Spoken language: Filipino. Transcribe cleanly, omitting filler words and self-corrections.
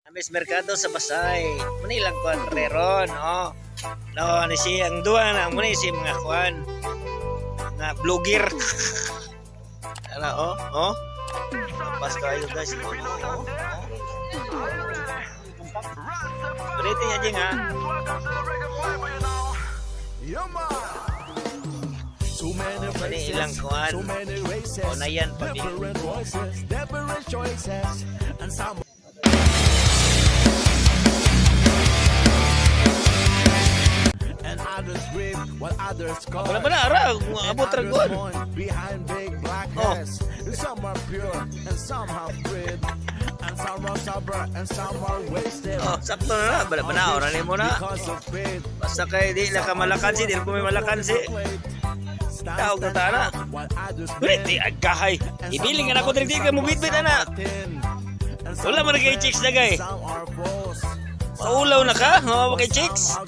Amis merkado sa Pasay. Manilang kuan reron, oh. No, ni si ang duwa na mo ni si mga kuan. Nga vlogger. Ano, oh. Pas kayo guys. Oh. Berito niya ding ha. Mani ilang kuan. O na yan pabi. Wala pa na ara, abot ra gud. Oh. Oh, sakto na. Bala pa na, oran mo na. Basta kay di na ka malakansi, di ko may malakansi. Tawag na tana. Ulit, di agahay. Ibiling na ako di ka mo bitbit ana. Wala man kay chicks na gay. Paulaw na ka? Mga kay chicks?